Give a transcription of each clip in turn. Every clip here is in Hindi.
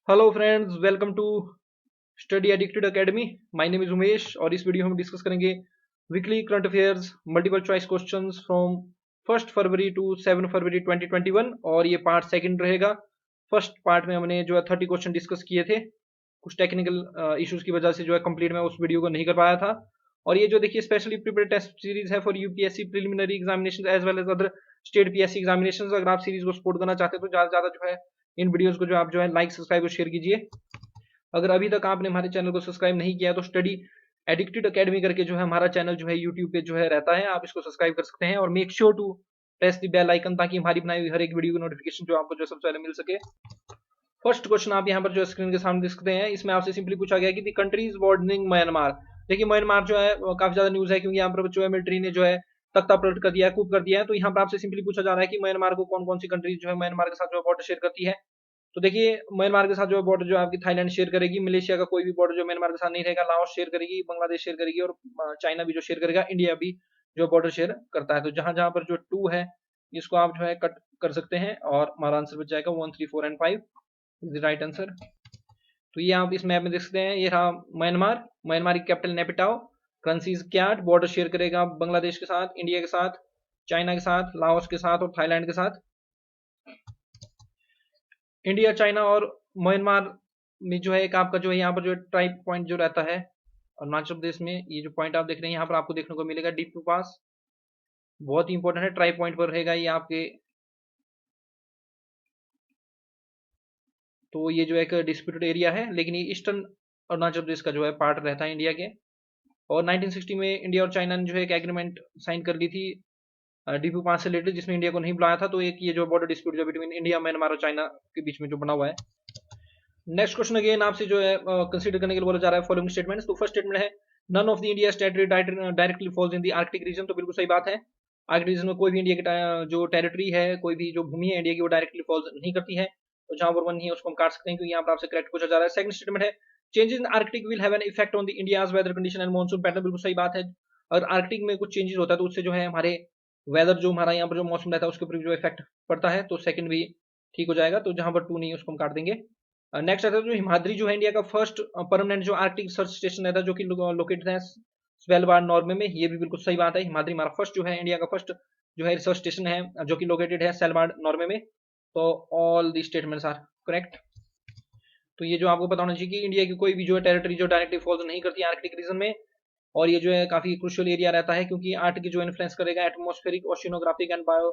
Hello friends, welcome to study addicted academy. My name is Umesh और इस वीडियो में हम डिस्कस करेंगे weekly current affairs multiple choice questions from 1 फरवरी टू 7 फरवरी 2021 और ये पार्ट सेकंड रहेगा। फर्स्ट पार्ट में हमने जो है 30 क्वेश्चन डिस्कस किए थे। कुछ टेक्निकल इश्यूज की वजह से जो है कंप्लीट मैं उस वीडियो को नहीं कर पाया था। और ये जो देखिए स्पेशली प्रिपेयर्ड टेस्ट सीरीज है for UPSC preliminary examination as well as other state PSC examination. अगर आप सीरीज को सपोर्ट करना चाहते हैं तो ज्यादा से ज्यादा जो है इन वीडियोस को जो आप जो है लाइक सब्सक्राइब और शेयर कीजिए। अगर अभी तक आपने हमारे चैनल को सब्सक्राइब नहीं किया तो स्टडी एडिक्टेड एकेडमी करके जो है हमारा चैनल जो है यूट्यूब पे जो है रहता है, आप इसको सब्सक्राइब कर सकते हैं और make sure to press the bell icon ताकि हमारी बनाई हुई हर एक वीडियो की नोटिफिकेशन जो आपको जो सबसे पहले मिल सके। फर्स्ट क्वेश्चन आप यहाँ पर जो स्क्रीन के सामने देख सकते हैं, इसमें आपसे सिंपली पूछा गया कि दी कंट्रीज बॉर्डरिंग म्यांमार। देखिए म्यांमार जो है काफी ज्यादा न्यूज है क्योंकि यहाँ पर जो है मिलिट्री ने जो है तख्ता पलट कर दिया है, कूप कर दिया है। तो यहाँ पर आपसे सिंपली पूछा जा रहा है कि म्यांमार को कौन कौन सी कंट्रीज जो है म्यांमार के साथ जो बॉर्डर शेयर करती है। तो देखिए म्यांमार के साथ जो बॉर्डर जो आपकी थाईलैंड शेयर करेगी, मलेशिया का कोई भी बॉर्डर जो म्यांमार के साथ नहीं रहेगा, लाओस शेयर करेगी, बांग्लादेश शेयर करेगी और चाइना भी जो शेयर करेगा, इंडिया भी जो बॉर्डर शेयर करता है। तो जहां जहां पर जो टू है इसको आप जो है कट कर सकते हैं और हमारा आंसर बच जाएगा 1, 3, 4 and 5 is the right answer. तो ये आप इस मैप में देख सकते हैं, ये रहा म्यांमार। म्यांमार की capital Naypyidaw, currency is kyat, border share करेगा बांग्लादेश के साथ, इंडिया के साथ, चाइना के साथ, लाओस के साथ और थाईलैंड के साथ। इंडिया, चाइना और म्यांमार में जो है एक आपका जो है यहाँ पर जो ट्राइप पॉइंट जो रहता है अरुणाचल प्रदेश में, ये जो पॉइंट आप देख रहे हैं यहाँ पर आपको देखने को मिलेगा डीपू पास, बहुत ही इंपॉर्टेंट है, ट्राइप पॉइंट पर रहेगा ये आपके। तो ये जो एक डिस्प्यूटेड एरिया है लेकिन ये ईस्टर्न अरुणाचल प्रदेश का जो है पार्ट रहता है इंडिया के। और 1960 में इंडिया और चाइना ने जो है एक एग्रीमेंट साइन कर ली थी डीपू पास से रिलेटेड, जिसमें इंडिया को नहीं बुलाया था। तो एक ये जो बॉर्डर डिस्प्यूट जो बिटवीन इंडिया, म्यांमार और चाइना के बीच में जो बना हुआ है। नेक्स्ट क्वेश्चन अगेन आपसे जो है कंसीडर करने के लिए बोला जा रहा है फॉलोइंग स्टेटमेंट्स। तो फर्स्ट स्टेटमेंट है none of the India territory directly falls in the Arctic region. तो बिल्कुल सही बात है, आर्कटिक रीजन में कोई भी इंडिया की जो टेरिटरी है, कोई भी जो भूमि है इंडिया की, वो डायरेक्टली फॉल्स नहीं करती है। तो जहां पर वन नहीं है उसको हम काट सकते हैं क्योंकि यहाँ पर आपसे करेक्ट पूछा जा रहा है। सेकंड स्टेटमेंट है changes in Arctic will have an effect on the India's weather condition and monsoon pattern. बिल्कुल सही बात है, अगर आर्कटिक में कुछ चेंजेस होता है तो उससे जो है हमारे वेदर जो हमारा यहाँ पर जो मौसम रहता है उसके ऊपर जो इफेक्ट पड़ता है। तो सेकंड भी ठीक हो जाएगा, तो जहां पर टू नहीं है उसको हम काट देंगे। नेक्स्ट आता है जो हिमाद्री जो है इंडिया का फर्स्ट परमानेंट जो आर्कटिक रिसर्च स्टेशन रहता है जो कि लोकेटेड है स्वेलबार्ड नॉर्वे में। ये भी बिल्कुल सही बात है, हिमाद्री हमारा फर्स्ट जो है इंडिया का फर्स्ट जो है रिसर्च स्टेशन है जो कि लोकेटेड है स्वेलबार्ड नॉर्वे में। तो all the statements are correct. तो ये जो आपको पता होना चाहिए कि इंडिया की कोई भी जो है टेरिटरी जो डायरेक्टली फॉलो नहीं करती है आर्कटिक रीजन में। और ये जो है काफी क्रुशियल एरिया रहता है क्योंकि आर्कटिक जो इन्फ्लुएंस करेगा atmospheric, oceanographic and bio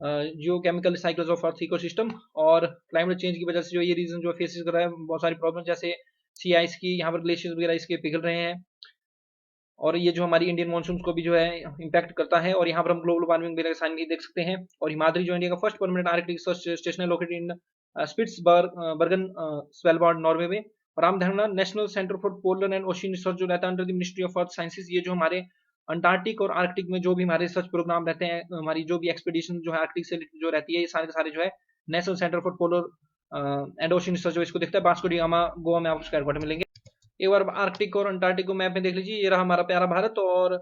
geochemical cycles of earth ecosystem. और क्लाइमेट चेंज की वजह से जो ये रीजन जो फेसेस कर रहा है बहुत सारी प्रॉब्लम, जैसे सी आइस की, यहाँ पर ग्लेशियर वगैरह इसके पिघल रहे हैं और ये जो हमारी इंडियन मानसून को भी जो है इम्पैक्ट करता है। और यहाँ पर हम ग्लोबल वार्मिंग वगैरह साइन भी देख सकते हैं। और हिमाद्री जो इंडिया का first permanent Arctic research station है लोकेटेड इन स्पिट्सबर्गन स्वेलबार्ड नॉर्वे में। और हम ध्यान national centre for polar and ocean research जो रहता है under the ministry of earth sciences. ये जो हमारे अंटार्कटिक और आर्कटिक में जो भी हमारे रिसर्च प्रोग्राम रहते हैं, हमारी जो भी एक्सपीडिशन जो है आर्कटिक से जो रहती है, ये सारे के सारे जो है national centre for polar and ocean research जो इसको देखता है वास्को डी गामा, गोवा में आपको हेडक्वार्टर मिलेंगे। एक बार आर्कटिक और अंटार्कटिक को मैप में देख लीजिए, ये रहा हमारा प्यारा भारत। और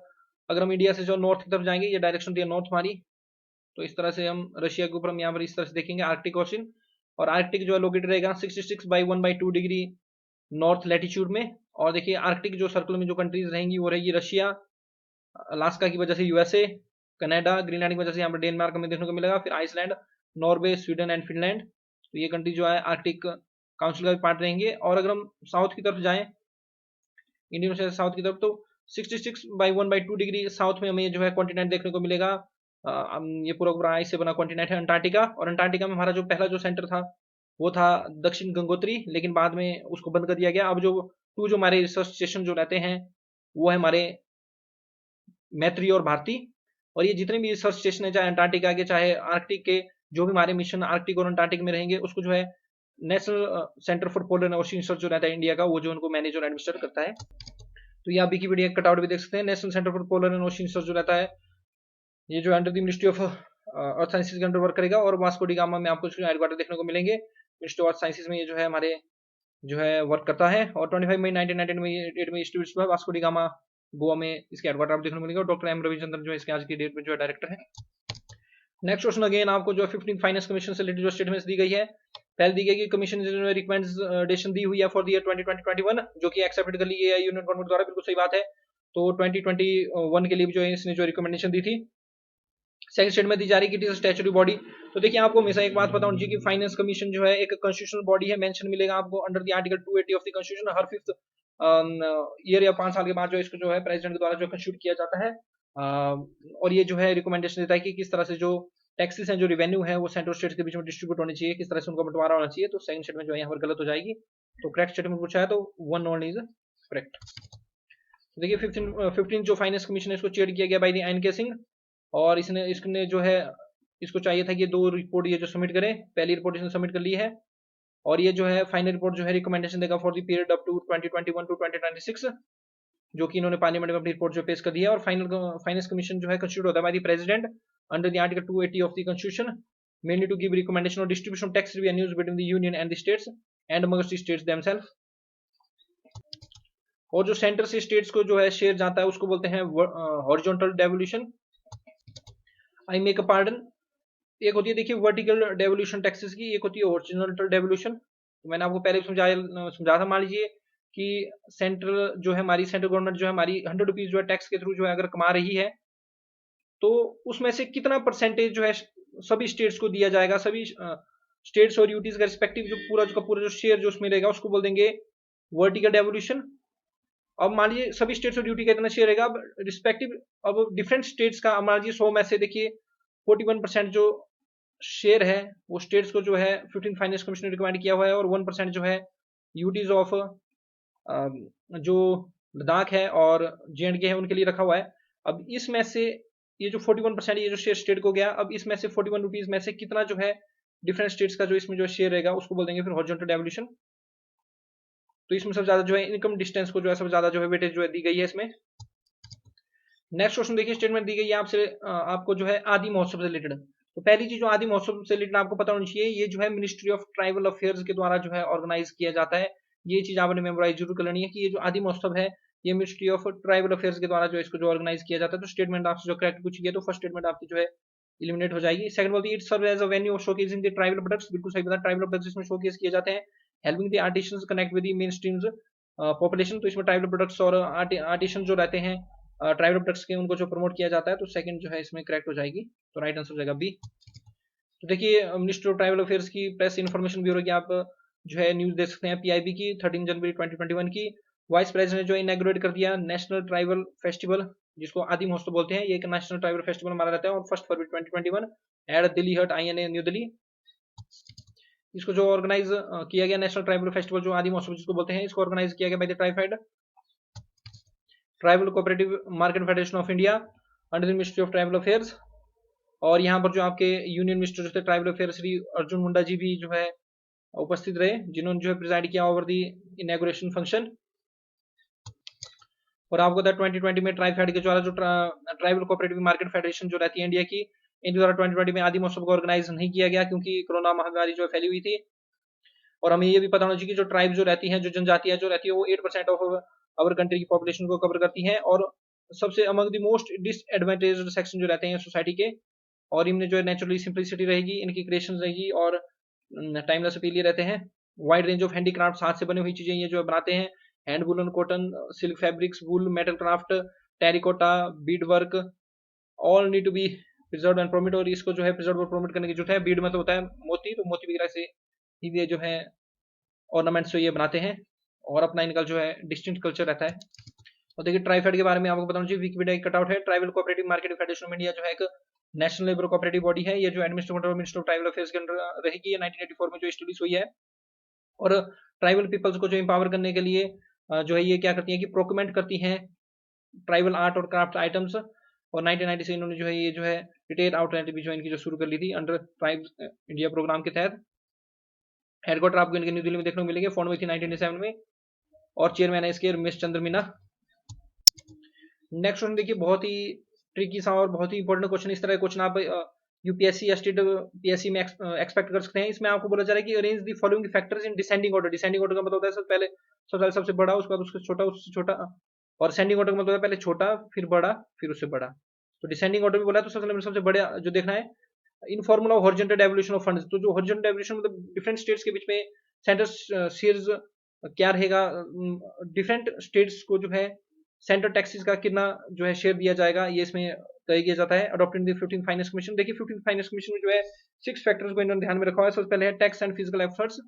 अगर हम इंडिया से जो नॉर्थ की तरफ जाएंगे, ये डायरेक्शन थी नॉर्थ हमारी, तो इस तरह से हम रशिया के ऊपर हम यहाँ पर इस तरह से देखेंगे आर्कटिक ओशन। और आर्कटिक जो है लोकेटेड रहेगा 66/1/2 डिग्री नॉर्थ लैटिट्यूड में। और देखिए आर्कटिक जो सर्कल में जो कंट्रीज रहेंगी वो रहेगी रशिया, अलास्का की वजह से यूएसए, कनाडा, ग्रीनलैंड की वजह से यहाँ पर डेनमार्क हमें देखने को मिलेगा, फिर Iceland, Norway, Sweden and Finland. तो ये कंट्री जो है आर्कटिक काउंसिल का भी पार्ट रहेंगे। और अगर हम साउथ की तरफ जाएं, इंडियन ओशन साउथ की तरफ, तो 66/1/2 डिग्री साउथ में हमें जो है कॉन्टिनेंट देखने को मिलेगा। ये पूरा पूरा आइस से बना कॉन्टिनेंट है अंटार्कटिका। और अंटार्कटिका में हमारा जो पहला जो सेंटर था वो था दक्षिण गंगोत्री, लेकिन बाद में उसको बंद कर दिया गया। अब जो टू जो हमारे रिसर्च स्टेशन जो रहते हैं वो है हमारे मैत्री और भारती। और ये जितने भी रिसर्च स्टेशन है, चाहे अंटार्कटिका के चाहे आर्कटिक के, जो भी हमारे मिशन आर्कटिक और अंटार्कटिक में रहेंगे उसको जो है national centre for polar and ocean research जो रहता है इंडिया का, वो जो उनको मैनेज और एडमिनिस्टर करता है। तो ये आप विकिपीडिया कटआउट भी देख सकते हैं। National centre for polar and ocean research जो रहता है ये जो under the ministry of earth sciences के अंडर वर्क करेगा। और वास्को डी गामा में आपको हेडक्वार्टर देखने को मिलेंगे। मिनिस्ट्री ऑफ अर्थ साइंसेज में ये जो है हमारे जो है वर्क करता है। और 25 मई 1998 में इंस्टीट्यूट हुआ वास्को डी गामा, गोवा में इसके हेडक्वार्टर आपको देखने को मिलेगा। डॉक्टर एम रविचंद्रन जो है इसके आज की डेट में जो है डायरेक्टर है। नेक्स्ट क्वेश्चन अगेन आपको जो 15 फाइनेंस कमीशन से रिलेटेड जो स्टेटमेंट्स दी गई है, पहले दी गई कि कमीशन ने रिकमेंडेशन दी हुई है फॉर द ईयर 2020-21 जो कि एक्सेप्टेड कर ली है यूनियन गवर्नमेंट द्वारा, बिल्कुल सही बात है। तो 2021 के लिए भी जो है इसने जो रिकमेंडेशन दी थी। सेकंड स्टेटमेंट दी जा रही है कि इट इज स्टैट्यूटरी बॉडी। तो देखिए आपको हमेशा एक बात पता होनी चाहिए कि फाइनेंस कमीशन जो है एक कॉन्स्टिट्यूशनल बॉडी है, मेंशन मिलेगा आपको under the article 280 of the constitution. Her 5th year या 5 साल के बाद जो इसको जो है प्रेसिडेंट द्वारा जो कंस्टिट्यूट किया जाता है। और ये जो है रिकमेंडेशन देता है कि किस तरह से जो टैक्सेस हैं, जो रेवेन्यू है, वो सेंट्रल स्टेट के बीच में डिस्ट्रीब्यूट होनी चाहिए, किस तरह से उनका बंटवारा होना चाहिए। तो सेकंड स्टेटमेंट जो है यहाँ पर गलत हो जाएगी। तो करेक्ट स्टेटमेंट पूछा है तो 1 ओनली इज करेक्ट। देखिए 15 जो फाइनेंस कमीशन है इसको चेयर किया गया बाय द एन.के. सिंह, और इसने जो है इसको चाहिए था कि 2 रिपोर्ट ये जो सबमिट करें। पहली रिपोर्ट इसने सबमिट कर ली है, और ये जो है फाइनल रिपोर्ट जो है रिकमेंडेशन देगा for the period up to 2021 to 2026, जो कि इन्होंने पार्लियामेंट में अपनी रिपोर्ट जो पेश कर दी है। और फाइनेंस कमीशन जो है कंस्टिट्यूट होता है by the president under the article 280 of the constitution, mainly to give recommendation on distribution of tax revenues between the union and the states and amongst the states themselves. और जो सेंटर से स्टेट्स को जो है शेयर जाता है उसको बोलते हैं horizontal devolution. I make a pardon. एक होती है देखिए वर्टिकल डेवोल्यूशन टैक्सेस की, एक होती है हॉरिजॉन्टल डेवोल्यूशन। तो मैंने आपको पहले समझाया था। मान लीजिए कि सेंट्रल जो है हमारी सेंट्रल गवर्नमेंट जो है हमारी 100 रुपीज जो है टैक्स के थ्रू जो है अगर कमा रही है, तो उसमें से कितना परसेंटेज जो है सभी स्टेट्स को दिया जाएगा। सभी स्टेट्स और यूटीज का रिस्पेक्टिव जो पूरा जो शेयर जो उसमें रहेगा उसको बोल देंगे वर्टिकल डेवोल्यूशन। अब मान लीजिए सभी स्टेट्स और ड्यूटी का इतना शेयर रहेगा। अब रिस्पेक्टिव अब डिफरेंट स्टेट्स का मान लीजिए 100 में से देखिए 41% जो शेयर है वो स्टेट्स को जो है 15 फाइनेंस कमीशन ने रिकमेंड किया हुआ है, और 1% जो है यूटीज ऑफ जो लद्दाख है और जे.एंड.के है उनके लिए रखा हुआ है। अब इसमें से ये जो 41% ये जो शेयर स्टेट को गया, अब इसमें से 41 रुपीज में से कितना जो है डिफरेंट स्टेट्स का जो इसमें जो शेयर रहेगा उसको बोल देंगे फिर हॉरिजॉन्टल डेवोल्यूशन। तो इसमें सबसे ज्यादा जो है इनकम डिस्टेंस को जो है सबसे ज्यादा जो है वेटेज जो है दी गई है इसमें। नेक्स्ट क्वेश्चन देखिए, स्टेटमेंट दी गई है आपसे आपको जो है आदि महोत्सव से रिलेटेड। तो पहली चीज जो आदि महोत्सव से रिलेटेड आपको पता होनी चाहिए, ये जो है मिनिस्ट्री ऑफ ट्राइबल अफेयर्स के द्वारा जो है ऑर्गेनाइज किया जाता है। ये चीज आपने मेमोराइज जरूर कर लेनी है कि ये जो आदि महोत्सव है ये मिनिस्ट्री ऑफ ट्राइबल अफेयर्स के द्वारा जो इसको जो ऑर्गेनाइज किया जाता है। तो स्टेटमेंट आपसे जो करेक्ट पूछी गई तो फर्स्ट स्टेटमेंट आपकी जो है इलिमिनेट हो जाएगी। सेकंड बोलती है it serve as a venue of showcasing the tribal products. बिल्कुल सही बता, ट्राइबल प्रोडक्ट्स इसमें शोकेस किए जाते हैं, helping the artisans connect with the main streams population. तो इसमें ट्राइबल प्रोडक्ट्स और आर्टिसन जो रहते हैं ट्राइबल प्रोडक्ट्स के उनको जो प्रमोट किया जाता है। तो सेकंड जो है इसमें करेक्ट हो जाएगी। तो राइट आंसर हो जाएगा बी। तो देखिए मिनिस्ट्री ऑफ ट्राइबल अफेयर्स की प्रेस इन्फॉर्मेशन ब्यूरो की आप जो है न्यूज देख सकते हैं पीआईबी की 13 जनवरी 2021 की। वाइस प्रेसिडेंट ने जो इनॉग्रेट कर दिया नेशनल ट्राइबल फेस्टिवल, जिसको आदि महोत्सव बोलते हैं। ये एक नेशनल ट्राइबल फेस्टिवल माना जाता है और 1 फरवरी 2021 एट दिल्ली हट INA न्यू दिल्ली। इसको जो ऑर्गेनाइज किया गया नेशनल ट्राइबल फेस्टिवल जो आदि महोत्सव जिसको बोलते हैं, इसको ऑर्गेनाइज किया गया by the TRIFED tribal cooperative market federation of India under the ministry of tribal affairs. और यहाँ पर जो आपके यूनियन मिनिस्टर जो थे ट्राइबल अफेयर्स श्री अर्जुन मुंडा जी भी जो है उपस्थित रहे, जिन्होंने जो है प्रिजाइड किया ओवर दी इनॉग्रेशन फंक्शन। और आपको 2020 में ट्राइफेड के द्वारा जो ट्राइबल कोऑपरेटिव मार्केट फेडरेशन जो रहती है इंडिया की, इनके द्वारा 2020 में आदि महोत्सव को ऑर्गेनाइज नहीं किया गया क्योंकि कोरोना महामारी जो फैली हुई थी। और हमें ये भी पता होना चाहिए कि जो ट्राइब जो रहती हैं, जो जनजातियां जो रहती है वो 8% ऑफ अवर कंट्री की पॉपुलेशन को कवर करती हैं, और सबसे among the most disadvantaged section जो रहते हैं सोसाइटी के। और इनमें जो है नेचुरली सिंप्लिसिटी रहेगी, इनकी क्रिएशन रहेगी, और टाइमलेस अपील रहते हैं। वाइड रेंज ऑफ हैंडीक्राफ्ट, हाथ से बनी हुई चीजें ये जो बनाते हैं, hand woollen, cotton, silk fabrics, wool, metal craft, terracotta, bead work, all need to be preserve and promote. और इसको जो है प्रिजर्व और प्रोमिट करने की जरूरत है। बीड में तो होता है मोती, तो मोती वगैरह से ये जो है ऑर्नामेंट्स जो ये बनाते हैं, और अपना इनका जो है डिस्टिंक्ट कल्चर रहता है। और देखिए ट्राइफेड के बारे में आपको बताना चाहिए, विकिपीडिया की कटआउट है। Tribal cooperative market federation of India जो है एक नेशनल लेबर कोऑपरेटिव बॉडी है। ये जो administrative minister of tribal affairs के अंडर रहेगी। ये 1984 में जो स्टैब्लिश हुई है, और ट्राइबल पीपल्स को जो एम्पावर करने के लिए जो है ये क्या करती है कि प्रोक्यूरमेंट करती हैं ट्राइबल आर्ट और क्राफ्ट आइटम्स। और 1990 से इन्होंने जो है ये जो है रिटेल आउटलेट भी जो इनकी जो शुरू कर ली थी अंडर ट्राइब इंडिया प्रोग्राम के तहत। हेडक्वार्टर आपको इनके न्यू दिल्ली में देखने को मिलेंगे। फॉर्म हुई थी 1997 में, और चेयरमैन है इसके मिस चंद्र मीना। नेक्स्ट क्वेश्चन देखिए, बहुत ही ट्रिकी सा और बहुत ही इंपॉर्टेंट क्वेश्चन। इस तरह क्वेश्चन आप यूपीएससी या स्टेट पीएससी में एक्सपेक्ट कर सकते हैं। इसमें आपको बोला जा रहा है कि arrange the following factors in descending order. Descending order का मतलब होता है सबसे पहले सबसे बड़ा, उसके बाद उससे छोटा, उससे छोटा। और असेंडिंग ऑर्डर का मतलब है पहले छोटा, फिर बड़ा, फिर उससे बड़ा। तो डिसेंडिंग ऑर्डर में बोला तो सबसे बड़ा जो देखना है इनफॉर्मूला हॉरिजॉन्टल डेवल्यूशन ऑफ फंड्स, तो जो हॉरिजॉन्टल डेवल्यूशन मतलब डिफरेंट स्टेट्स के बीच में सेंटर शेयर्स क्या रहेगा, डिफरेंट स्टेट्स को जो है सेंटर टैक्सेस का कितना जो है शेयर दिया जाएगा, ये इसमें तय किया जाता है adopting the 15th finance commission. देखिए 15th फाइनेंस कमीशन में जो है 6 फैक्टर्स को इन्होंने ध्यान में रखा हुआ है। सबसे पहले है tax and physical efforts.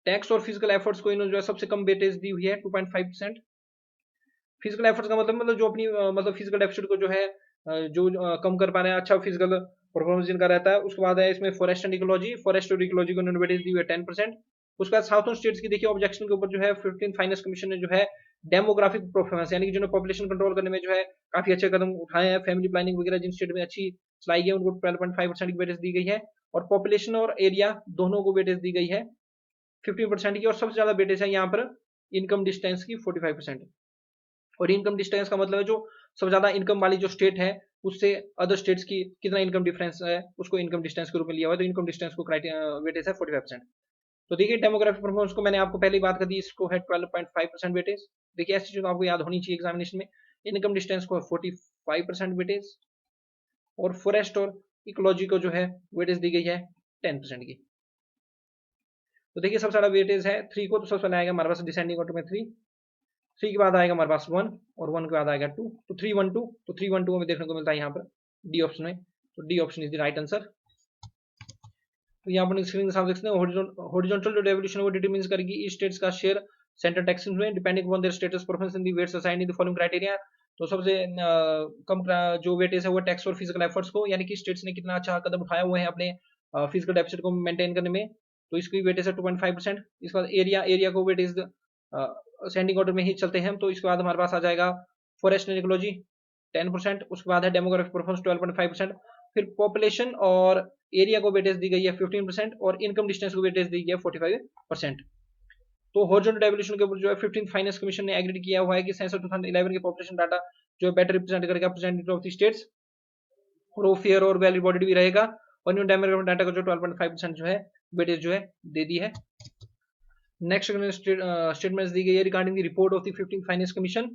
Tax और फिजिकल एफर्ट्स को इन्होंने जो है सबसे कम वेटेज दी हुई है 2.5%। फिजिकल एफर्ट्स का मतलब जो अपनी मतलब फिजिकल डेफिसिट को जो है जो कम कर पा रहे हैं, अच्छा फिजिकल परफॉर्मेंस जिनका रहता है। उसके बाद है इसमें फॉरेस्ट एंड इकोलॉजी, फॉरेस्ट और इकोलॉजी को इन्होंने वेटेज दी हुई है 10%। उसके बाद साउथर्न स्टेट्स की देखिए ऑब्जेक्शन के ऊपर जो है 15th फाइनेंस कमीशन ने जो है डेमोग्राफिक परफॉर्मेंस यानी कि जो पॉपुलेशन कंट्रोल करने में जो है काफी अच्छे कदम उठाए हैं, फैमिली प्लानिंग वगैरह जिन स्टेट में अच्छी चलाई गई है उनको 12.5% की वेटेज दी गई है, और पॉपुलेशन और एरिया दोनों को वेटेज दी गई है 15% की। और सबसे ज्यादा वेटेज है यहाँ पर इनकम डिस्टेंस की 45%। और इनकम डिस्टेंस का मतलब है जो सबसे ज्यादा इनकम वाली जो स्टेट है उससे अदर स्टेट्स की कितना इनकम डिफरेंस है उसको इनकम डिस्टेंस के रूप में लिया हुआ है, तो इनकम डिस्टेंस को वेटेज है 45%। तो देखिए डेमोग्राफिक परफॉर्मेंस को मैंने आपको पहले ही बात कर दी, इसको है 12.5% वेटेज। देखिए ऐसी चीज आपको याद होनी चाहिए एग्जामिनेशन में। इनकम डिस्टेंस को 45% वेटेज, और फॉरेस्ट और इकोलॉजी को जो है वेटेज दी गई है 10% की। तो देखिए सबसे ज्यादा वेटेज है 3 को, तो सबसे पहले आएगा हमारे पास डिसेंडिंग ऑर्डर में 3 के बाद आएगा हमारे पास 1, और 1 के बाद आएगा 2, तो 3 1 2, तो 3 1 2 हमें देखने को मिलता है यहाँ पर डी ऑप्शन में। तो D option is the right answer. तो यहाँ पर स्क्रीन के सामने देख सकते हैं हॉरिजॉन्टल जो डेवल्यूशन है वो डिटरमाइंस करेगी ईच स्टेट्स का शेयर सेंट्रल टैक्सेस में depending upon their states performance in the weights assigned in the following criteria. तो सबसे कम जो वेटेज है वो टैक्स और फिजिकल एफर्ट्स को, यानी कि स्टेट्स ने कितना अच्छा कदम उठाया हुए हैं अपने फिजिकल डेफिसिट को मेंटेन करने में, तो इसकी वेटेज है 2.5%। इसके बाद एरिया को वेटेज असेंडिंग ऑर्डर में ही चलते हैं, तो इसके बाद हमारे पास आ जाएगा फॉरेस्ट एंड इकोलॉजी 10%। उसके बाद है डेमोग्राफिक परफॉर्मेंस 12.5%। फिर पॉपुलेशन और एरिया को वेटेज दी गई है 15%, और इनकम डिस्टेंस को वेटेज दी गई है 45%। तो हॉरिजॉन्टल डेवल्यूशन के ऊपर जो है 15th फाइनेंस कमीशन ने एग्री किया हुआ है कि सेंसस 2011 के पॉपुलेशन डाटा जो है बेटर रिप्रेजेंट करेगा रिप्रेजेंटेटिव ऑफ द स्टेट्स, और वो फेयर और वेल रिपोर्टेड भी रहेगा। और न्यू डेमोग्राफिक डाटा को जो 12.5% जो है वेटेज जो है दे दी है। नेक्स्ट स्टेटमेंट्स दी गई है regarding the report of the 15th finance commission.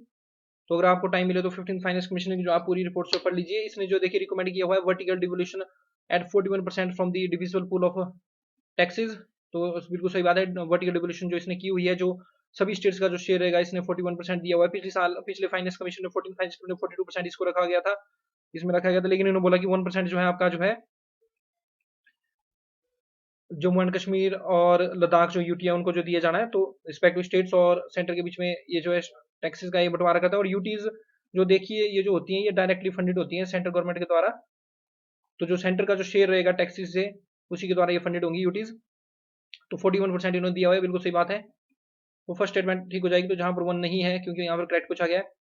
तो अगर आपको टाइम मिले तो 15th फाइनेंस कमीशन की जो आप पूरी रिपोर्ट से पढ़ लीजिए। इसने जो देखिए रिकमेंड किया हुआ है vertical devolution at 41% from the divisible pool of taxes. तो बिल्कुल सही बात है, वर्टिकल डिवोल्यूशन जो इसने की हुई है, जो सभी स्टेट्स का जो शेयर रहेगा इसने 41% दिया हुआ है। पिछले फाइनेंस कमीशन ने 14 फाइनेंस में 42% इसको रखा गया था, इसमें रखा गया था, लेकिन इन्होंने बोला कि 1% जो है आपका जो है जम्मू एंड कश्मीर और लद्दाख जो यूटी है उनको जो दिया जाना है। तो रिस्पेक्टिव स्टेट्स और सेंटर के बीच में ये जो है टैक्सेस का ये बंटवारा करता है। और यूटीज जो देखिए ये जो होती हैं ये डायरेक्टली फंडेड होती हैं सेंट्रल गवर्नमेंट के द्वारा, तो जो सेंटर का जो शेयर रहेगा टैक्सेस से उसी के द्वारा ये फंडेड होंगी यूटीज। तो 41% इन्होंने दिया हुआ है, बिल्कुल सही बात है। वो फर्स्ट स्टेटमेंट ठीक हो जाएगी, तो जहां पर 1 नहीं है क्योंकि यहाँ पर करेक्ट पूछा गया है।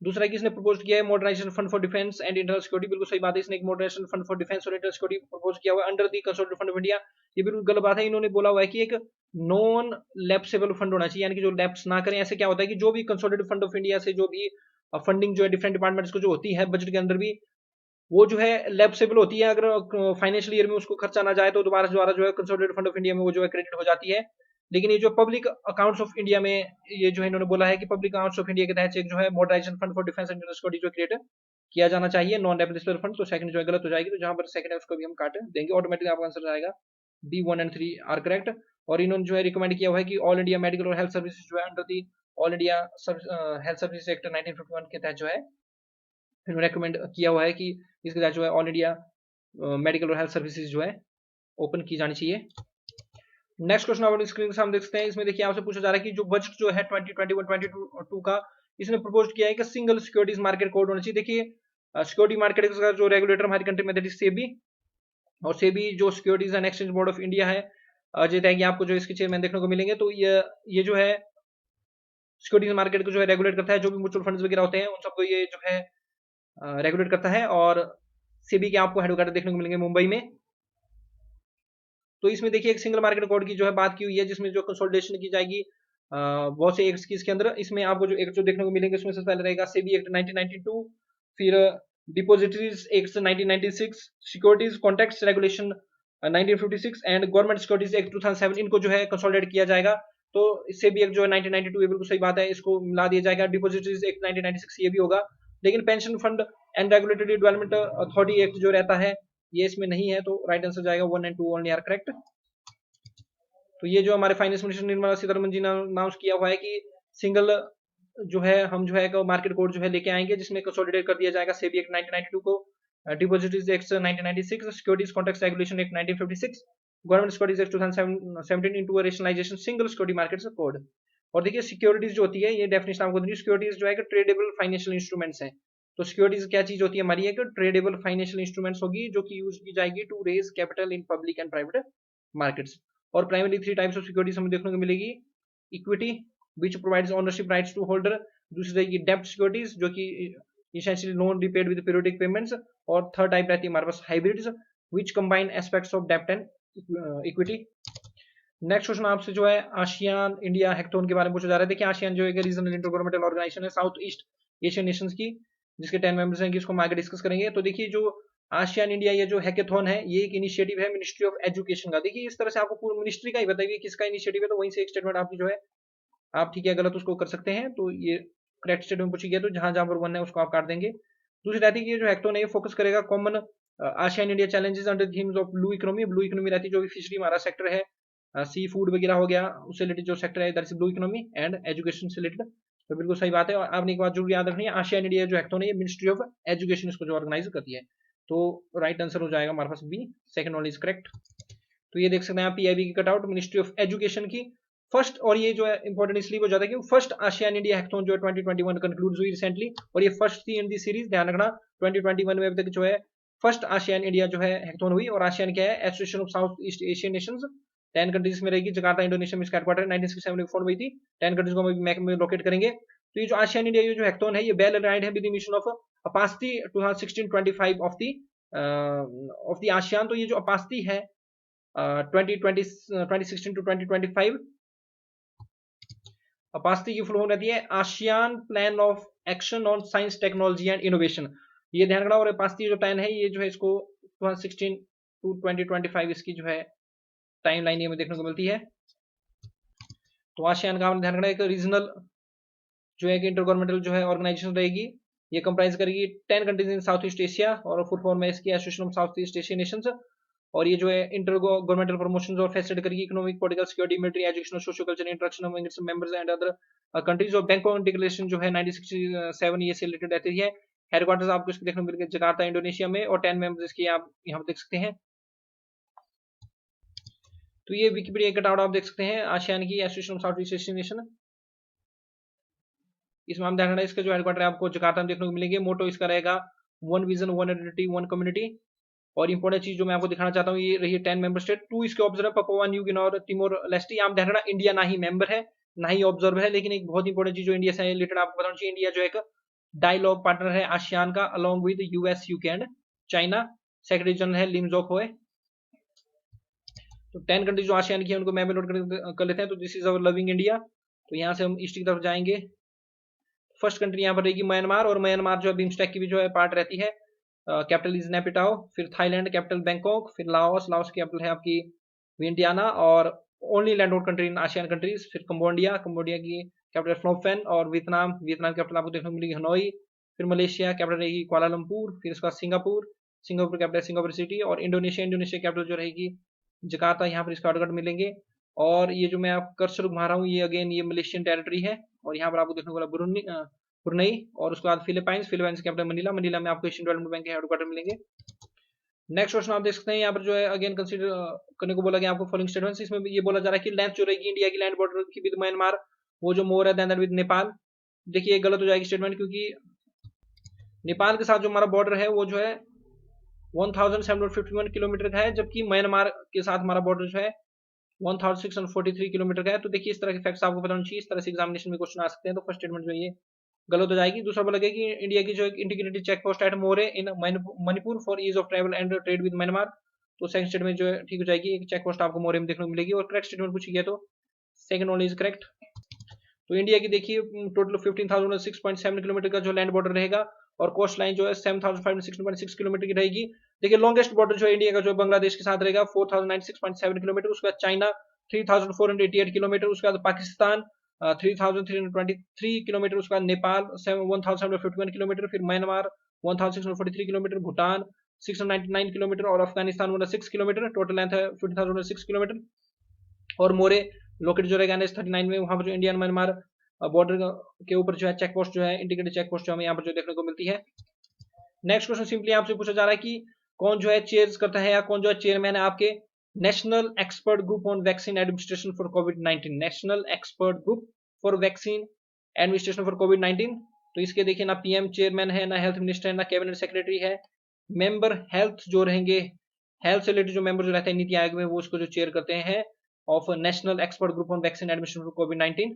दूसरा कि इसने प्रपोज किया है modernisation fund for defence and internal security, बिल्कुल सही बात है। इसने एक मॉडर्नाइजेशन फंड फॉर डिफेंस और इंटरनल सिक्योरिटी प्रपोज किया हुआ है under the consolidated fund of India. ये बिल्कुल गलत बात है। इन्होंने बोला हुआ है कि एक नॉन लैप्सेबल फंड होना चाहिए, यानी कि जो लैप्स ना करें। ऐसे क्या होता है कि जो भी कंसोलिडेटेड फंड ऑफ इंडिया से जो भी फंडिंग जो है डिफरेंट डिपार्टमेंट्स को जो होती है बजट के अंदर भी, वो जो है लैप्सेबल होती है। अगर फाइनेंशियल ईयर में उसको खर्चा ना जाए तो दोबारा दोबारा जो है कंसोलिडेटेड फंड ऑफ इंडिया में वो जो है क्रेडिट हो जाती है। लेकिन ये जो पब्लिक अकाउंट्स ऑफ इंडिया में ये जो है इन्होंने बोला है कि पब्लिक अकाउंट्स ऑफ इंडिया के तहत एक जो है modernisation fund for defence and security जो क्रिएट किया जाना चाहिए, नॉन डेप्रिसिएबल फंड। तो सेकंड जो है गलत हो जाएगी, तो जहां पर सेकंड है उसको भी हम काट देंगे, ऑटोमेटिकली आपका आंसर आएगा डी 1 एंड 3 आर करेक्ट। और इन्होंने जो है रिकमेंड किया हुआ है कि ऑल इंडिया मेडिकल और हेल्थ सर्विसेज जो है under the all India health service act 1951 के तहत जो है इन्होंने रिकमेंड किया हुआ है कि इसके तहत जो है ऑल इंडिया मेडिकल और हेल्थ सर्विसेज जो है ओपन की जानी चाहिए। नेक्स्ट क्वेश्चन आप स्क्रीन के सामने देख सकते हैं। इसमें देखिए आपसे पूछा जा रहा है कि जो बजट जो है 2021-22 का इसने प्रपोज किया है कि सिंगल सिक्योरिटीज मार्केट कोड होना चाहिए। देखिए सिक्योरिटी मार्केट का जो रेगुलेटर हमारी कंट्री में दैट इज सेबी, और सेबी जो securities and exchange board of India है जो है आपको जो इसके चेयरमैन देखने को मिलेंगे। तो ये जो है सिक्योरिटीज मार्केट को जो है रेगुलेट करता है, जो भी म्यूचुअल फंड्स वगैरह होते हैं उन सबको ये जो है रेगुलेट करता है। और सेबी के आपको हेडक्वार्टर देखने को मिलेंगे मुंबई में। तो इसमें देखिए एक सिंगल मार्केट कोड की जो है बात की हुई है, जिसमें जो कंसोलिडेशन की जाएगी बहुत से एक्ट्स की इसके अंदर। इसमें आपको जो एक्ट जो देखने को मिलेंगे उसमें सबसे पहले रहेगा सेबी एक्ट 1992, फिर depositories act 1996, securities contracts regulation 1956 and government securities act 2007। इनको जो है कंसोलिडेट किया जाएगा। तो सेबी एक्ट जो है 1992 ये बिल्कुल सही बात है, इसको मिला दिया जाएगा। डिपॉजिटरीज एक्ट 1996 ये भी होगा। लेकिन pension fund and regulatory development authority act जो रहता है ये इसमें नहीं है, तो राइट आंसर जाएगा 1 एंड 2 ओनली आर करेक्ट। तो ये जो हमारे फाइनेंस मिनिस्टर निर्मला सीतारमन जी ने अनाउंस किया हुआ है कि सिंगल जो है हम जो है मार्केट कोड जो है लेके आएंगे, जिसमें कंसोलिडेट कर दिया जाएगा सेबी एक्ट 1992 को, depositories act 1996, securities contracts regulation act 1956, government securities act 2017 into rationalisation single security markets code. और देखिए सिक्योरिटीज जो होती है, ये डेफिनेशन आपको दी, सिक्योरिटीज जो है कि ट्रेडेबल फाइनेंशियल इंस्ट्रूमेंट्स है। तो सिक्योरिटीज क्या चीज होती है हमारी, एक ट्रेडेबल फाइनेंशियल इंस्ट्रूमेंट्स होगी जो कि यूज की जाएगी to raise capital in public and private markets. और प्राइमरी 3 टाइप्स ऑफ सिक्योरिटीज हमें देखने को मिलेगी। Equity which provides ownership rights to holder, दूसरी रहेगी डेब्ट सिक्योरिटीज जो कि essentially loan repaid with periodic payments, और थर्ड टाइप रहती है हमारे पास hybrids which combine aspects of डेब्ट एंड इक्विटी। नेक्स्ट क्वेश्चन आपसे जो है आसियान इंडिया हैकाथॉन के बारे में पूछा जा रहा है। देखिए आसियान जो है रीजनल इंटरगवर्नमेंटल ऑर्गेनाइजेशन है साउथ ईस्ट एशियन नेशंस की, जिसके 10 मेंबर्स हैं, इसको हम आगे डिस्कस करेंगे। तो देखिए जो आसियान इंडिया ये जो हैकाथॉन है, ये एक इनिशिएटिव है मिनिस्ट्री ऑफ एजुकेशन का। देखिए इस तरह से आपको पूरी मिनिस्ट्री का ही बताइए किसका इनिशिएटिव है, तो वहीं से एक स्टेटमेंट आपकी जो है आप ठीक है गलत उसको कर सकते हैं। तो ये करेक्ट स्टेटमेंट पूछी गया, तो जहां जहां पर वन है उसको आप काट देंगे। दूसरी रहती है कि ये जो हैकाथॉन है ये फोकस करेगा common ASEAN India challenges under themes of blue economy. Blue economy रहती है जो भी फिशरी हमारा सेक्टर है, सी फूड वगैरह हो गया, उससे रिलेटेड जो सेक्टर है that is blue economy and education से रिलेटेड। तो बिल्कुल सही बात है। और आपने एक बात जरूर याद रखनी है, आसियान इंडिया जो हैकाथॉन है ये मिनिस्ट्री ऑफ एजुकेशन इसको जो ऑर्गेनाइज करती है। तो राइट आंसर हो जाएगा हमारे पास B, second one is correct. तो ये देख सकते हैं आप पीआईबी की कटआउट मिनिस्ट्री ऑफ एजुकेशन की फर्स्ट, और ये जो है इंपॉर्टेंट इसलिए हो जाता है कि फर्स्ट आसियान इंडिया हैकाथॉन जो है 2021 कंक्लूड हुई रिसेंटली, और ये फर्स्ट थी इन दी सीरीज। ध्यान रखना 2021 में अभी तक जो है फर्स्ट आसियान इंडिया जो है हैकाथॉन हुई। और आसियान क्या है, association of south east Asian Nations, 10 countries में रहेगी। जकार्ता इंडोनेशिया में इसका हेडक्वार्टर 1967 में फॉर्म हुई थी। 10 कंट्रीज को हम मैप में लोकेट करेंगे। तो ये जो आसियान इंडिया जो हैकाथॉन है ये वेल अलाइंड है with the mission of APASTI 2016-25 of the ASEAN. तो ये जो अपास्ती है 2016 टू 2025, अपास्ती की फुल फॉर्म रहती है ASEAN plan of action on science technology and innovation. ये ध्यान रखना। और अपास्ती जो प्लान है ये जो है इसको 2016 टू 2025 इसकी जो है टाइम लाइन हमें देखने को मिलती है। तो आसियान का ध्यान रखना एक रीजनल जो है कि इंटर गवर्नमेंटल जो है ऑर्गेनाइजेशन रहेगी। ये कंप्राइज करेगी 10 countries in south east Asia, और फुल फॉर्म है इसकी association of south east Asian Nations. और ये जो है इंटर गवर्नमेंटल प्रमोशंस और फैसिलिटेट करेगी economic, political, security, military, education, social culture interaction among its members and other countries. और बैंकॉक डिक्लेरेशन जो है 1967 ये से रिलेटेड रहती है। हेडक्वार्टर्स आपको इसके देखने को मिलेंगे जकार्ता इंडोनेशिया में, और 10 मेंबर्स इसके आप यहाँ देख सकते हैं। तो ये विकिपीडिया कटआउट आप देख सकते हैं आसियान की association of south east Asian nation. इसमें हम ध्यान रखना इसका जो हेडक्वार्टर है आपको जकार्ता में देखने को मिलेंगे। मोटो इसका रहेगा one vision, one identity, one community. और इंपॉर्टेंट चीज जो मैं आपको दिखाना चाहता हूँ ये रही 10 मेंबर स्टेट। 2 इसके ऑब्जर्वर पपुआ न्यू गिनी और तिमोर लेस्टे। आप ध्यान रखना इंडिया ना ही मेंबर है ना ही ऑब्जर्वर है, लेकिन एक बहुत इंपॉर्टेंट चीज जो इंडिया से रिलेटेड आपको बताना चाहिए, इंडिया जो एक डायलॉग पार्टनर है आसियान का along with US, UK and China. Secretary general है लिम जोक होए। तो 10 कंट्रीज जो आसियान की है उनको मैप में नोट कर लेते हैं। तो this is our loving India. तो यहाँ से हम ईस्ट की तरफ जाएंगे। फर्स्ट कंट्री यहाँ पर रहेगी म्यांमार, और म्यांमार जो है बिम्स्टेक की भी जो है पार्ट रहती है। Capital is Naypyidaw. फिर थाईलैंड कैपिटल बैंकॉक। फिर लाओस, लाओस की कैपिटल है आपकी वियंटियाना, और only landlord country in ASEAN countries. फिर कंबोडिया, कंबोडिया की कैपिटल फ्नोम, और वियतनाम, वियतनाम की कैपिटल आपको देखने को मिलेगी हनोई। फिर मलेशिया कैपिटल रहेगी कुआलालंपुर। फिर इसका Singapore, Singapore capital Singapore city. और इंडोनेशिया, इंडोनेशिया कैपिटल जो रहेगी जकार्ता, यहाँ पर इसका आउटकट मिलेंगे। और ये जो मैं आप कर्सर घुमा रहा हूँ ये अगेन ये मलेशियन टेरिटरी है, और यहाँ पर आपको देखने को मिला ब्रुनई। और उसके बाद Philippines, Philippines capital Manila, Manila में आपको एशियन डेवलपमेंट बैंक के हेडक्वार्टर मिलेंगे। नेक्स्ट क्वेश्चन आप देख सकते हैं यहाँ पर जो है अगेन कंसीडर करने को बोला गया आपको फॉलोइंग स्टेटमेंट्स। इसमें ये बोला जा रहा है कि लेंथ जो रहेगी इंडिया की लैंड बॉर्डर की विद म्यांमार वो जो मोर है देन विद नेपाल। देखिए गलत हो जाएगी स्टेटमेंट, क्योंकि नेपाल के साथ जो हमारा बॉर्डर है वो जो है 1751 किलोमीटर का है, जबकि म्यांमार के साथ हमारा बॉर्डर जो है 1643 किलोमीटर का है। तो देखिए इस तरह के फैक्ट्स आपको बताना चाहिए, इस तरह से एग्जामिनेशन में क्वेश्चन आ सकते हैं। तो फर्स्ट स्टेटमेंट जो है ये गलत हो जाएगी। दूसरा बोला गया कि इंडिया की जो एक integrated check post at Moreh in Manipur for ease of travel and trade with Myanmar. तो सेकंड स्टेटमेंट जो है ठीक हो जाएगी, एक चेक पोस्ट आपको मोरे में देखने को मिलेगी। और करेक्ट स्टेटमेंट पूछी गया तो सेकंड ओनली इज करेक्ट। तो इंडिया की देखिए टोटल 15,006.7 किलोमीटर का जो लैंड बॉर्डर रहेगा, और कोस्ट लाइन जो है 7,516.6 किलोमीटर की रहेगी। देखिए लॉन्गेस्ट बॉर्डर जो है इंडिया का जो बांग्लादेश के साथ रहेगा 4,096.7 किलोमीटर। उसके बाद चाइना 3,488 किलोमीटर। उसके बाद पाकिस्तान 3,323 किलोमीटर। उसके बाद नेपाल 1,751 किलोमीटर। फिर म्यांमार 1,643 किलोमीटर। भूटान 699 किलोमीटर, और अफगानिस्तान 106 किलोमीटर, टोटल लेंथ है 50,106 किलोमीटर। और मोरे लोकेट जो रहेगा 39 में, वहां पर जो इंडियन म्यांमार बॉर्डर के ऊपर जो है चेक पोस्ट जो है, इंटीग्रेटेड चेक पोस्ट जो हमें यहाँ पर जो देखने को मिलती है। नेक्स्ट क्वेश्चन सिंपली आपसे पूछा जा रहा है कि कौन जो है चेयर्स करता है या कौन जो है चेयरमैन है आपके national expert group on vaccine administration for covid, national expert group for vaccine administration for कोविड-19। तो इसके देखिए ना पीएम चेयरमैन है, ना हेल्थ मिनिस्टर है, ना कैबिनेट सेक्रेटरी है। मेंबर हेल्थ जो रहेंगे, हेल्थ से रिलेटेड जो मेंबर जो रहते हैं नीति आयोग में, वो उसको जो चेयर करते हैं of national expert group on vaccine administration for कोविड-19।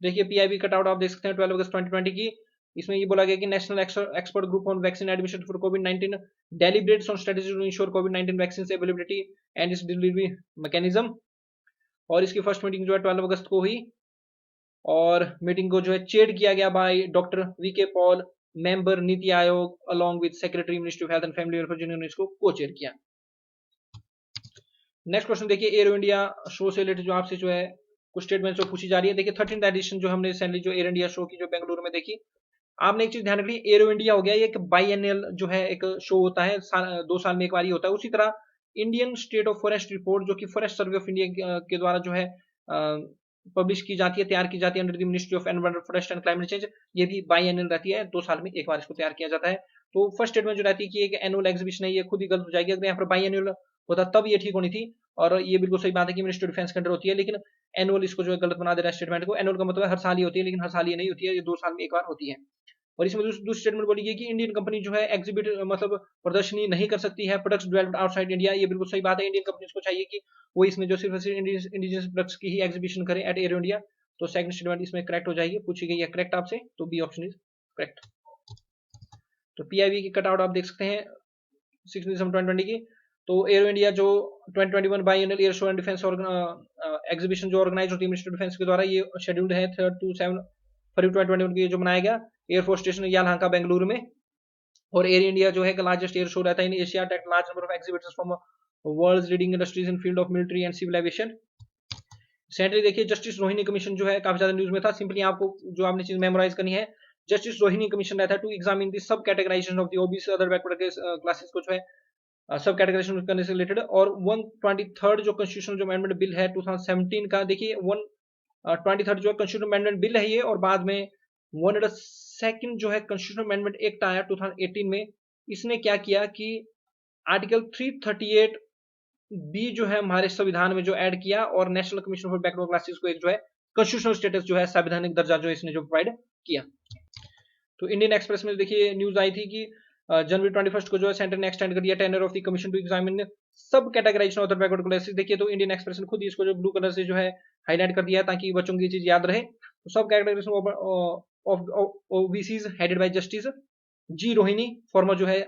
देखिए पीआईबी कटआउट आप देख सकते हैं 12 अगस्त 2020 की। इसमें ये बोला गया कि national expert group on vaccine administration for covid डेलिब्रेट्स on strategy to ensure covid vaccine availability and it's delivery mechanism. और इसकी फर्स्ट मीटिंग जो है 12 अगस्त को हुई, और मीटिंग को जो है चेयर किया गया by doctor V K Paul, member NITI Aayog, along with secretary ministry of health and family welfare, जिन्होंने इसको को चेयर किया। नेक्स्ट क्वेश्चन देखिए एरो इंडिया शो से रिलेटेड जो आपसे जो है कुछ स्टेटमेंट्स पूछी जा रही है। देखिए 13th एडिशन जो हमने रिसेंटली जो एयर इंडिया शो की जो बेंगलुरु में देखी, आपने एक चीज ध्यान रखनी, एरो इंडिया हो गया ये एक बाईएनुअल जो है एक शो होता है, 2 साल में एक बार ही होता है। उसी तरह Indian state of forest report जो कि फॉरेस्ट सर्वे ऑफ इंडिया के द्वारा जो है पब्लिश की जाती है, तैयार की जाती है under the ministry of environment, forest and climate change, ये भी बाईएनुअल रहती है, 2 साल में एक बार इसको तैयार किया जाता है। तो फर्स्ट स्टेटमेंट जो रहती है कि एक एनुअल एग्जीबिशन है, ये खुद ही गलत हो जाएगी। अगर यहाँ पर बाईएनुअल होता तब ये ठीक होनी थी, और ये बिल्कुल सही बात है कि मिनिस्ट्री ऑफ डिफेंस के अंडर होती है, लेकिन एनुअल इसको जो है गलत बना दे रहा है स्टेटमेंट को। एनुअल का मतलब है हर साल ही होती है, लेकिन हर साल ये नहीं होती है, ये 2 साल में एक बार होती है। और इसमें दूसरी स्टेटमेंट बोली गई कि इंडियन कंपनी जो है एग्जिबिट मतलब प्रदर्शनी नहीं कर सकती है प्रोडक्ट्स डेवलप्ड आउटसाइड इंडिया। ये बिल्कुल सही बात है, इंडियन कंपनीज को चाहिए कि वो इसमें जो सिर्फ इंडिजिनस प्रोडक्ट्स की ही एग्जीबिशन करें एट एरो इंडिया। तो सेकंड स्टेटमेंट इसमें करेक्ट हो जाएगी, पूछी गई है करेक्ट आपसे, तो बी ऑप्शन इज करेक्ट। तो पीआईबी की कटआउट आप देख सकते हैं 6 दिसंबर 2020 की। तो एरो इंडिया जो 2021 biannual air show and defence exhibition जो ऑर्गेनाइज होती है मिनिस्ट्री ऑफ डिफेंस के द्वारा, ये शेड्यूल्ड है 3 to 7 फरवरी 2021 की जो मनाया गया एयरफोर्स स्टेशन यालहांका बेंगलुरु में। और एयर इंडिया जो है लार्जेस्ट एयर शो रहता है in Asia, take large number of exhibitors from world's leading industries in field of military and civil aviation. सेंट्री देखिए जस्टिस रोहिणी कमीशन जो है काफी ज्यादा न्यूज में था। सिंपली आपको जो आपने चीज मेमोराइज करनी है, जस्टिस रोहिणी कमीशन रहता है to examine the sub categorisation of the OBC other backward classes को जो है सब कैटेगराइजेशन करने से रिलेटेड। और 123rd जो कॉन्स्टिट्यूशनल जो अमेंडमेंट बिल है 2017 का, देखिए 123rd जो है कॉन्स्टिट्यूशनल अमेंडमेंट बिल है ये, और बाद में 102nd जो है कॉन्स्टिट्यूशनल अमेंडमेंट एक्ट आया 2018 में। इसने क्या किया कि आर्टिकल 338 बी जो है हमारे संविधान में जो ऐड किया, और national commission for backward classes को एक जो है कॉन्स्टिट्यूशनल स्टेटस जो है संवैधानिक दर्जा जो इसने जो प्रोवाइड किया। तो इंडियन एक्सप्रेस में देखिए न्यूज आई थी कि जनवरी 21 को जो है सेंटर ने एक्सटेंड कर दिया tenure of the commission to examine sub categorisation of the backward classes. देखिए तो इंडियन एक्सप्रेस ने खुद इसको जो ब्लू कलर से जो है हाईलाइट कर दिया ताकि बच्चों की चीज याद रहे। तो sub categorisation of OBCs headed by justice G Rohini, former जो है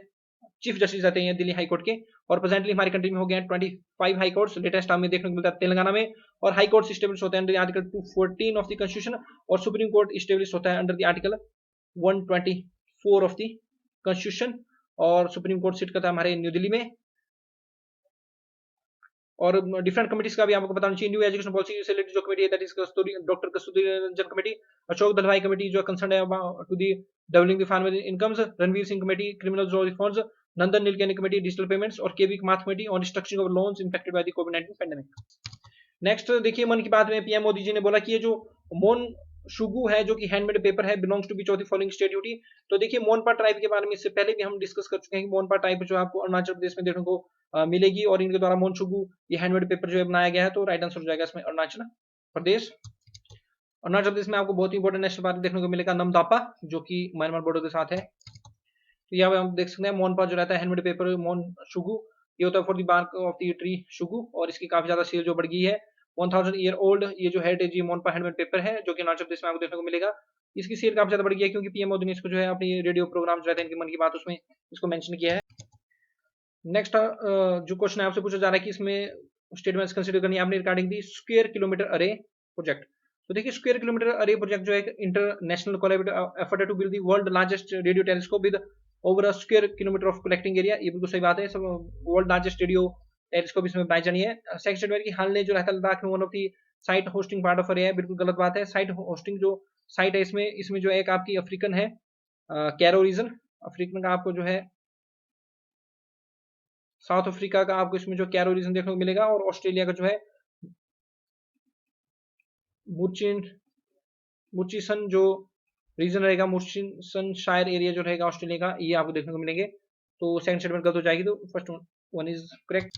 चीफ जस्टिस रहते हैं दिल्ली हाई कोर्ट के। और प्रेजेंटली हमारी कंट्री में हो गए हैं 25 हाई कोर्ट्स, लेटेस्ट हमें देखने को मिलता है तेलंगाना में। और हाई कोर्ट स्टेब्लिश होते हैं under article 214 of the constitution, और सुप्रीम कोर्ट स्टेब्लिश होता है under the article 124 of the constitution. और सुप्रीम कोर्ट सिट करता है हमारे न्यू दिल्ली में। और डिफरेंट कमिटीज का भी आपको बताना चाहिए। न्यू एजुकेशन पॉलिसी से रिलेटेड जो कमेटी है that is doctor Kasturi Rangan committee, Ashok Dalwai committee जो कंसर्न है to the developing the farmer incomes, Ranveer Singh committee criminal law reforms, Nandan Nilekani committee digital payments, और KV Kamath committee on structuring of loans infected by the कोविड-19 पेंडेमिक। नेक्स्ट देखिए मन की बात में पीएम मोदी जी ने बोला कि ये जो मोन शुगु है जो कि हैंडमेड पेपर है belongs to which of the following state duty. तो देखिए मोनपा ट्राइब के बारे में इससे पहले भी हम डिस्कस कर चुके हैं कि मोनपा ट्राइब जो आपको अरुणाचल प्रदेश में देखने को मिलेगी, और इनके द्वारा मोन शुगु ये हैंडमेड पेपर जो है बनाया गया है। तो राइट आंसर हो जाएगा इसमें अरुणाचल प्रदेश। अरुणाचल प्रदेश में आपको बहुत ही इंपॉर्टेंट नेशनल पार्क देखने को मिलेगा नमदापा, जो कि म्यांमार बॉर्डर के साथ है। तो यहाँ पे हम देख सकते हैं मोनपा जो रहता है हैंडमेड पेपर मोन शुगु, ये होता है for the bark of the tree Shugu, और इसकी काफी ज्यादा सेल जो बढ़ गई है। 1000 ईयर ओल्ड ये जो हेरिटेज ये मोनपा हैंडमेड पेपर है जो कि अरुणाचल प्रदेश में आपको देखने को मिलेगा। इसकी सेल काफी ज्यादा बढ़ गई है क्योंकि पीएम मोदी ने इसको जो है अपनी रेडियो प्रोग्राम जो रहते हैं इनकी मन की बात उसमें इसको मेंशन किया है। नेक्स्ट जो क्वेश्चन है आपसे पूछा जा रहा है कि इसमें स्टेटमेंट्स कंसीडर करनी है आपने regarding the square kilometre array project. तो देखिए स्क्वायर किलोमीटर अरे प्रोजेक्ट जो है international collaborative effort to build the world largest radio telescope with over a square kilometre of collecting area. ये बिल्कुल सही बात है, सब वर्ल्ड लार्जेस्ट रेडियो टेलीस्कोप इसमें बनाई जानी है। सेकंड स्टेटमेंट की हाल ने जो रहता है लद्दाख में one of the site hosting part of area है, बिल्कुल गलत बात है। साइट होस्टिंग जो साइट है इसमें जो एक आपकी अफ्रीकन है कैरो रीजन, अफ्रीकन का आपको जो है साउथ अफ्रीका का आपको इसमें जो कैरो रीजन देखने को मिलेगा, और ऑस्ट्रेलिया का जो है मुर्चिन मुर्चिसन जो रीजन रहेगा, मुर्चिसन शायर एरिया जो रहेगा ऑस्ट्रेलिया का, ये आपको देखने को मिलेंगे। तो सेकंड स्टेटमेंट गलत हो जाएगी, तो फर्स्ट वन इज करेक्ट।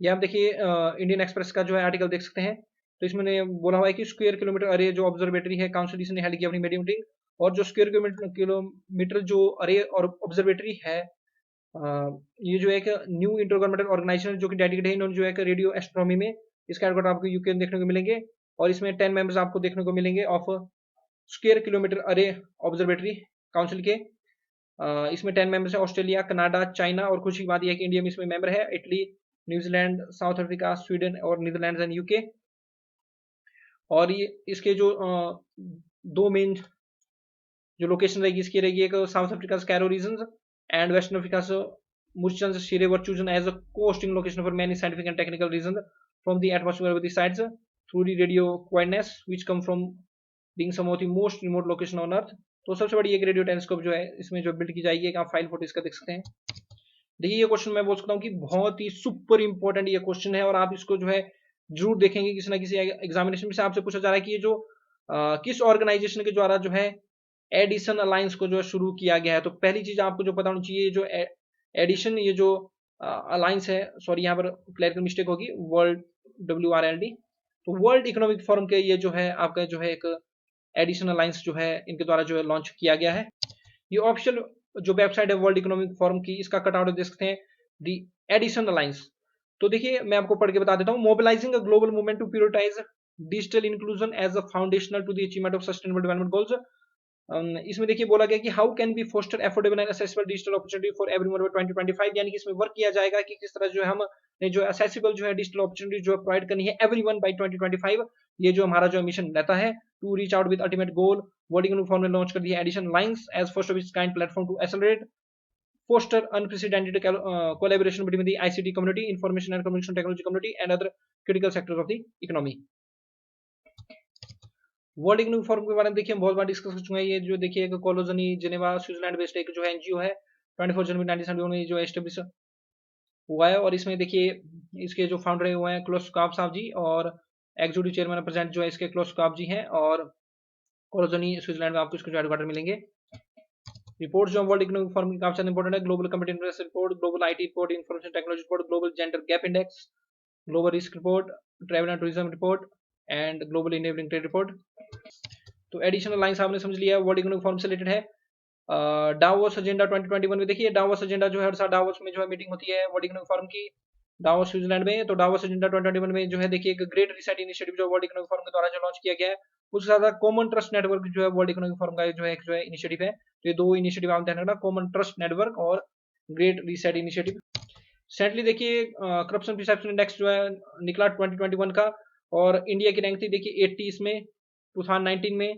ये आप देखिए इंडियन एक्सप्रेस का जो है आर्टिकल देख सकते हैं। तो इसमें बोला हुआ है कि स्क्वायर किलोमीटर अरे जो ऑब्जर्वेटरी है, काउंसिल ने हेल्ड किया अपनी मीटिंग, और जो स्क्वायर किलोमीटर जो अरे और ऑब्जर्वेटरी है, ये जो एक न्यू इंटर गवर्नमेंटल ऑर्गेनाइजेशन जो कि डेडिकेटेड है, इन्होंने जो है रेडियो एस्ट्रोनॉमी में, इसका हेडक्वार्टर आपको यूके में देखने को मिलेंगे, और इसमें 10 मेंबर्स आपको देखने को मिलेंगे ऑफ स्क्वायर किलोमीटर अरे ऑब्जर्वेटरी काउंसिल के। इसमें 10 मेंबर्स है, ऑस्ट्रेलिया, कनाडा, चाइना, और खुशी की बात यह है कि इंडिया में इसमें मेंबर है Italy, New Zealand, south Africa, Sweden और नीदरलैंड्स एंड यूके। और ये इसके जो दो मेन जो लोकेशन रहेगी इसकी रहेगी, एक South Africa Karoo region and western Africa Murchins Shire were chosen as a co-hosting location for many scientific and technical reasons from the atmosphere of the sites through the radio quietness which come from being some of the most remote location on earth। तो सबसे बड़ी एक रेडियो टेलीस्कोप जो है इसमें जो बिल्ड की जाएगी, एक आप फाइल फोटो इसका देख सकते हैं। देखिए ये क्वेश्चन मैं बोल सकता हूँ कि बहुत ही सुपर इंपॉर्टेंट ये क्वेश्चन है, और आप इसको जो है जरूर देखेंगे किसी ना किसी एग्जामिनेशन में से आपसे पूछा जा रहा है कि ये जो किस ऑर्गेनाइजेशन के द्वारा जो है एडिसन अलायंस को जो है शुरू किया गया है। तो पहली चीज आपको जो पता होनी चाहिए, जो एडिशन, ये जो अलायंस है, सॉरी यहाँ पर क्लरिकल मिस्टेक होगी, वर्ल्ड WRLD, तो वर्ल्ड इकोनॉमिक फोरम के ये जो है आपका जो है एक एडिशन अलायंस जो है इनके द्वारा जो है लॉन्च किया गया है। ये ऑफिशियल जो वेबसाइट है वर्ल्ड इकोनॉमिक फोरम की, इसका कटआउट देख सकते हैं, दी एडिशन अलायंस। तो देखिए मैं आपको पढ़ के बता देता हूँ। Mobilising a global movement to prioritise digital inclusion as a foundational to the achievement of sustainable development goals. इसमें देखिए बोला गया कि how can be foster affordable and accessible digital opportunity for everyone by 2025, यानी कि इसमें वर्क किया जाएगा कि किस तरह जो है हम जो एक्सेसिबल जो है डिजिटल अपॉर्चुनिटी जो प्रोवाइड करनी है एवरीवन बाय 2025। ये जो हमारा जो मिशन रहता है to reach out with ultimate goal, world economic forum ने लॉन्च कर दिया Edison lines as first of its kind platform to accelerate foster unprecedented collaboration between the ICT community, information and communication technology community, and other critical sectors of the economy। World economic forum के बारे में देखिए हम बहुत बार डिस्कस कर चुके हैं। ये जो देखिए एक कोलोजनी जिनेवा स्विट्जरलैंड बेस्ड एक जो है एनजीओ है, 24 जनवरी 1971 में जो एस्टेब्लिश हुआ है, और इसमें देखिए इसके जो फाउंडर हुए हैं क्लोस स्काब साहब जी, और एग्जीक्यूटिव चेयरमैन प्रेसिडेंट जो है इसके क्लोस स्काब जी हैं, और कोलोजनी स्विट्जरलैंड में आपको इसके हेडक्वार्टर मिलेंगे। रिपोर्ट्स जो वर्ल्ड इकोनॉमिक फोरम की काफी ज्यादा इंपॉर्टेंट है, global competitiveness report, global IT report, information technology report, global gender gap index, global risk report, travel and tourism report, and global enabling trade report. तो एडिशनल लाइंस आपने समझ लिया, वर्ल्ड इकोनॉमिक फोरम से रिलेटेड है। डावोस एजेंडा 2021 में देखिए, डावोस एजेंडा जो है हर साल डावोस में जो है मीटिंग होती है वर्ल्ड इकोनॉमिक फोरम की, डावोस स्विट्जरलैंड में। तो डावोस एजेंडा 2021 में जो है देखिए एक ग्रेट रीसेट इनिशिएटिव जो वर्ल्ड इकोनॉमिक फोरम के द्वारा जो लॉन्च किया गया है, उसके साथ कॉमन ट्रस्ट नेटवर्क जो है वर्ल्ड इकोनॉमिक फोरम का जो है इनिशिएटिव है। तो ये दो इनिशिएटिव आप ध्यान रखना, कॉमन ट्रस्ट नेटवर्क और ग्रेट रीसेट इनिशिएटिव। सेंटली देखिए करप्शन परसेप्शन इंडेक्स जो है निकला 2021 का, और इंडिया की रैंक थी देखिए 80 इसमें 2019 में,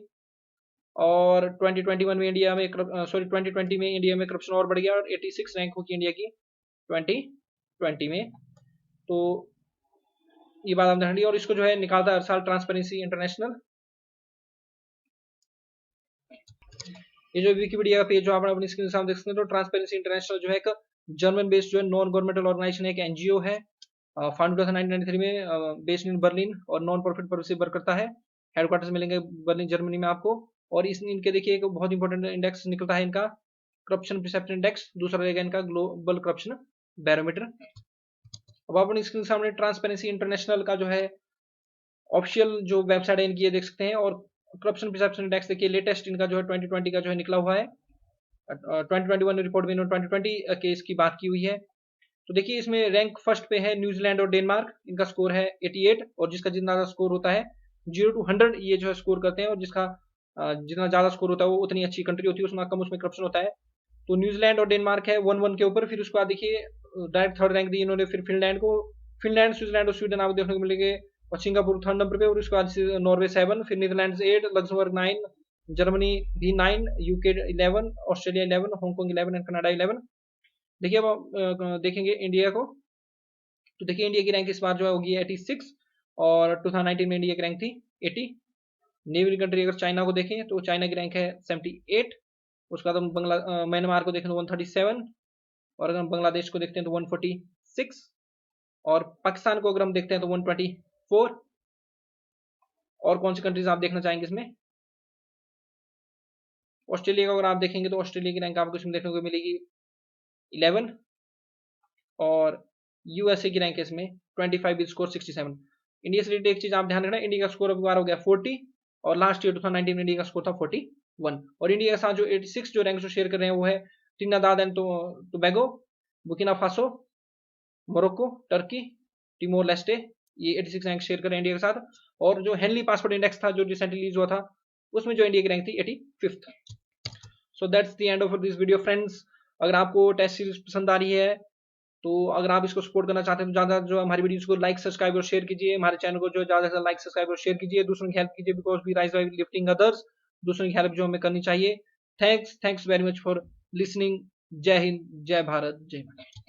और 2021 में इंडिया में 2020 में इंडिया में करप्शन और बढ़ गया, और 86 रैंक होगी इंडिया की 2020 में। तो ये बात आप ध्यान रखिए, और इसको जो है निकालता है हर साल ट्रांसपेरेंसी इंटरनेशनल। ये जो विकिपीडिया का पेज जो आप अपनी स्क्रीन के सामने देख सकते हैं, तो ट्रांसपेरेंसी इंटरनेशनल जो है एक जर्मन बेस्ड जो है नॉन गवर्नमेंटल ऑर्गेनाइजेशन, एक एनजीओ है, फाउंड हुआ था 1993 में, बेस्ड इन बर्लिन, और नॉन प्रॉफिट पर्पज से वर्क करता है। हेडक्वार्टर्स मिलेंगे बर्लिन जर्मनी में आपको। और इस इनके देखिए एक बहुत इंपॉर्टेंट इंडेक्स निकलता है इनका करप्शन परसेप्शन इंडेक्स, दूसरा रहेगा इनका ग्लोबल करप्शन बैरोमीटर। अब आप अपनी स्क्रीन के सामने ट्रांसपेरेंसी इंटरनेशनल का जो है ऑफिशियल जो वेबसाइट है इनकी ये देख सकते हैं, और करप्शन परसेप्शन इंडेक्स देखिए लेटेस्ट इनका जो है 2020 का जो है निकला हुआ है। 2021 रिपोर्ट में इन्होंने 2020 के इसकी बात की हुई है। तो देखिए इसमें रैंक फर्स्ट पे है न्यूजीलैंड और डेनमार्क, इनका स्कोर है 88, और जिसका जितना ज्यादा स्कोर होता है 0 to 100 ये जो है स्कोर करते हैं, और जिसका जितना ज्यादा स्कोर होता है वो उतनी अच्छी कंट्री होती है, उसमें कम उसमें करप्शन होता है। तो न्यूजीलैंड और डेनमार्क है 1-1 के ऊपर। फिर उसके बाद देखिए डायरेक्ट थर्ड रैंक दी इन्होंने फिर फिनलैंड को, फिनलैंड स्विट्जरलैंड और स्वीडन आपको देखने को मिलेंगे, और सिंगापुर थर्ड नंबर पे, और उसके बाद नॉर्वे 7, फिर नीदरलैंड 8, लग्जमबर्ग 9, जर्मनी भी 9, UK 11, Australia 11, Hong Kong 11 and Canada 11। देखिए अब देखेंगे इंडिया को, तो देखिए इंडिया की रैंक इस बार जो है होगी 86, और 2019 में इंडिया की रैंक थी 80। नेबरिंग कंट्री अगर चाइना को देखें तो चाइना की रैंक है 78, उसके बाद हम म्यांमार को देखें तो 137, और अगर हम बांग्लादेश को देखते हैं तो 147 126 और पाकिस्तान को अगर हम देखते हैं तो 124। और कौन सी कंट्रीज आप देखना चाहेंगे इसमें? ऑस्ट्रेलिया का अगर आप देखेंगे तो ऑस्ट्रेलिया की रैंक आपको इसमें देखने को मिलेगी 11 और यूएसए की रैंक है इसमें 25 विद स्कोर 67। इंडिया से रिलेटेड एक चीज आप ध्यान रखना, इंडिया का स्कोर अभी बार हो गया 40 और लास्ट ईयर 2019 में इंडिया का स्कोर था 41। और इंडिया के साथ जो 86 जो रैंक जो शेयर कर रहे हैं वो है Trinidad and Tobago, Burkina Faso, Morocco, Turkey, टिमोर Leste, ये 86 रैंक शेयर कर रहे हैं इंडिया के साथ। और जो हेनली पासपोर्ट इंडेक्स था जो रिसेंटली रिलीज हुआ था उसमें जो इंडिया की रैंक थी 85th। So that's the end of this video friends. अगर आपको टेस्ट सीरीज पसंद आ रही है तो अगर आप इसको सपोर्ट करना चाहते हैं तो ज़्यादा जो हमारी वीडियोस को लाइक सब्सक्राइब और शेयर कीजिए, हमारे चैनल को जो ज़्यादा से ज़्यादा लाइक सब्सक्राइब और शेयर कीजिए, दूसरों की हेल्प कीजिए, because we rise by lifting others. दूसरों की हेल्प जो हमें करनी चाहिए। Thanks very much for listening. जय हिंद, जय भारत, जय माता।